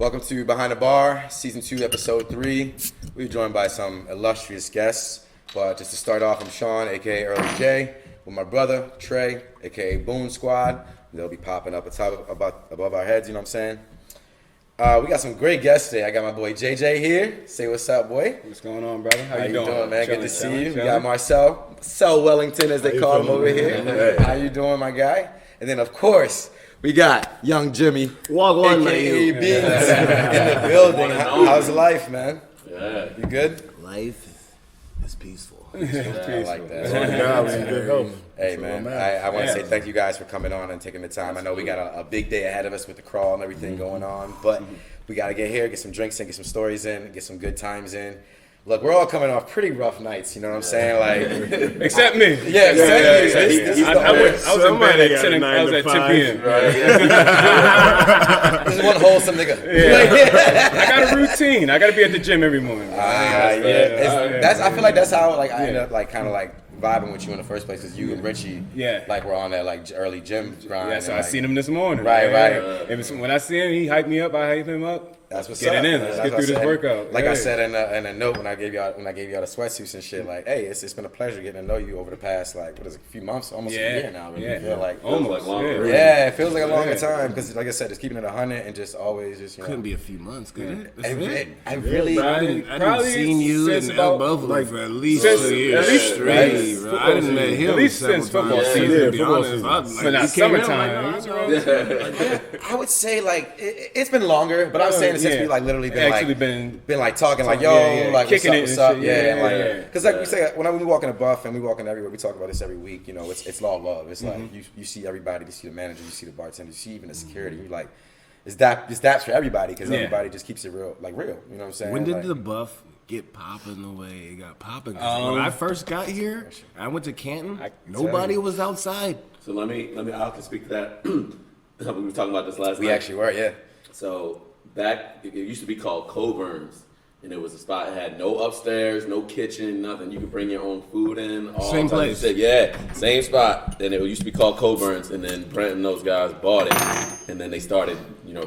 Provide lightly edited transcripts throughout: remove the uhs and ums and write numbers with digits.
Welcome to Behind the Bar, Season 2, Episode 3. We're joined by some illustrious guests. But just to start off, I'm Sean, a.k.a. Early J, with my brother, Trey, a.k.a. Boone Squad. They'll be popping up above our heads, you know what I'm saying? We got some great guests today. I got my boy JJ here. Say what's up, boy. What's going on, brother? How you doing, man? Good to see you. We Chilling. got Marcel Wellington, as they call him over here. Hey. How you doing, my guy? And then, of course, we got young Jimmy, a.k.a. Beans, in the building. How's life, man? Yeah. You good? Life is peaceful. I like that. Hey, man, I want to say thank you guys for coming on and taking the time. I know we got a big day ahead of us with the crawl and everything going on, but we got to get here, get some drinks in, get some stories in, get some good times in. Look, we're all coming off pretty rough nights, you know what I'm saying? Like, except me. Yeah, except you. I was in bed at 10. I was at 10 p.m. Right? This is one wholesome nigga. Yeah. I got a routine. I got to be at the gym every morning. I feel like that's how I ended up kind of vibing with you in the first place, because you and Richie, were on that early gym grind. Yeah, so I seen him this morning. Right. When I see him, he hyped me up. I hype him up. That's what's Get up. it in. Let's get through this workout. Like I said in a note when I gave y'all the sweatsuits and shit, like, hey, it's been a pleasure getting to know you over the past a few months, almost a year now. Really. Yeah. Feel like almost longer. Yeah, it feels like a longer time, because like I said, just keeping it 100 and just always just Couldn't be a few months, could it? I really I didn't seen you in El Bufalo for at least 2 years straight, bro. I didn't met him at least since football season. To be honest, but not summertime. I would say it's been longer, but I'm saying it since we literally been talking kicking what's up, yeah. Because we say when we walk in a buff and we walk in everywhere, we talk about this every week. You know, it's all love. It's like you see everybody, you see the manager, you see the bartender, you see even the security. You're like, it's that's for everybody, because everybody just keeps it real. You know what I'm saying? When did the buff get popping the way it got popping? When I first got here, I went to Canton. Nobody was outside. So let me. I can speak to that. We were talking about this last night. We actually were, yeah. So back, it used to be called Coburn's, and it was a spot that had no upstairs, no kitchen, nothing. You could bring your own food in. Same place. Same spot. Then it used to be called Coburn's, and then Brent and those guys bought it, and then they started,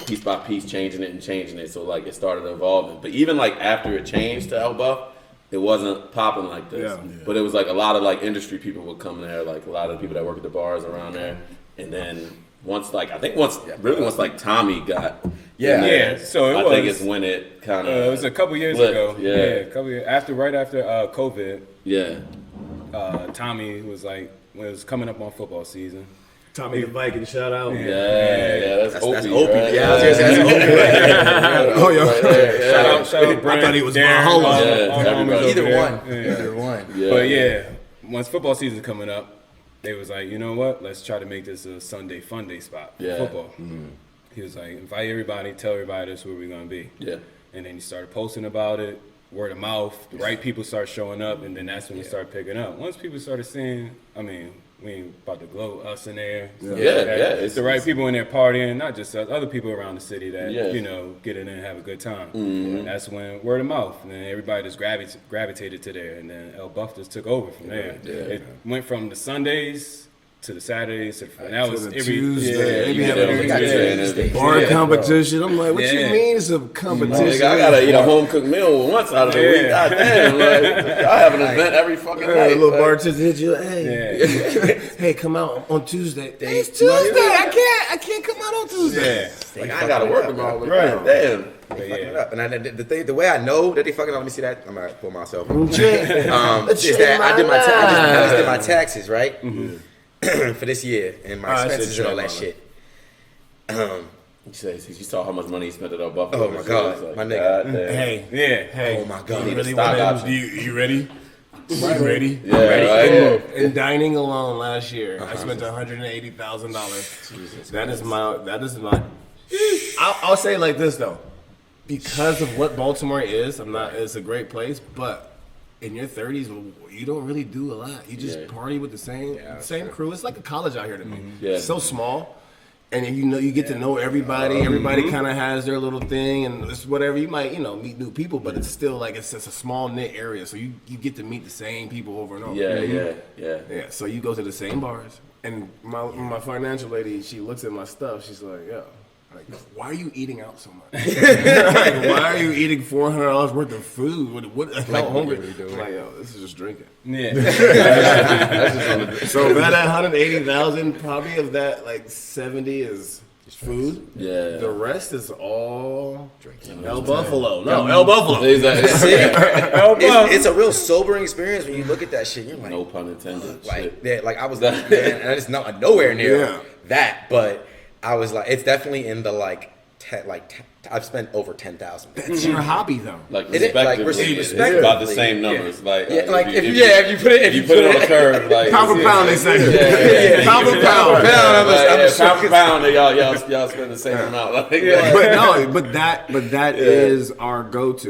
piece by piece, changing it. So it started evolving. But even after it changed to El Buff, it wasn't popping like this. Yeah. But it was a lot of industry people would come there, a lot of the people that work at the bars around there, and then once Tommy got so I think it's when it kind of it was a couple years ago. Yeah, a couple years after COVID. Yeah. Tommy was coming up on football season. Tommy the Viking, shout out. Yeah, that's Opie. Right? Yeah, that's Opie. Shout out Brent, I thought he was Darren, Either one. Yeah. But once football season's coming up, they was like, you know what? Let's try to make this a Sunday fun day spot for football. Mm-hmm. He was like, invite everybody, tell everybody this is where we're gonna be. Yeah. And then he started posting about it, word of mouth. The right people start showing up, and then that's when we started picking up. Once people started seeing, we ain't about to gloat us in there. It's the right people in there partying, not just us, other people around the city that get in there and have a good time. Mm-hmm. That's when word of mouth, and then everybody just gravitated to there, and then El Buff just took over from there. Yeah. It went from the Sundays to the Saturdays, and that was every Tuesday. Bar competition. I'm like, what you mean it's a competition? I gotta eat a home cooked meal once out of the week. God damn, I have an event every fucking night. A little bartender hit you. Hey, come out on Tuesday. It's Tuesday. I can't come out on Tuesday. I gotta work tomorrow. Right. Damn. And the way I know that they fucking up, let me see that. I'm gonna pull myself. Is that I just did my taxes, right? Mm-hmm. For this year and my expenses and all that shit. You saw how much money he spent at El Buffalo. Oh my god, my nigga. Hey. Oh my god. You ready? Ready? Yeah, ready. In dining alone last year, I spent $180,000. That is my. I'll say it like this though, because of what Baltimore is, it's a great place, but in your 30s, you don't really do a lot. You just party with the same crew. It's like a college out here to me. Mm-hmm. Yeah. It's so small, and you get to know everybody. Everybody kind of has their little thing, and it's whatever. You might meet new people, but it's still it's a small knit area. So you get to meet the same people over and over. Yeah. So you go to the same bars, and my financial lady, she looks at my stuff. She's like, "Yo, Like, why are you eating out so much? Like, why are you eating $400 worth of food? What how hungry? Like, yo, this is just drinking. Yeah. So that 180,000, probably of that, like 70 is food. Yeah. The rest is all drinking. El Bufalo. No, El Bufalo. It's a real sobering experience when you look at that shit. You're like, No pun intended. like, yeah, like I was like, man, and it's not nowhere near that, but I was like, it's definitely in the I've spent over 10,000. That's your hobby, though. Like It is, like, respectively, it's respectively, about the same numbers. Like, if you put it on a curve, like Pound for pound, they say. Pound for pound. Pound for pound, y'all spend the same amount. Like, But that is our go-to.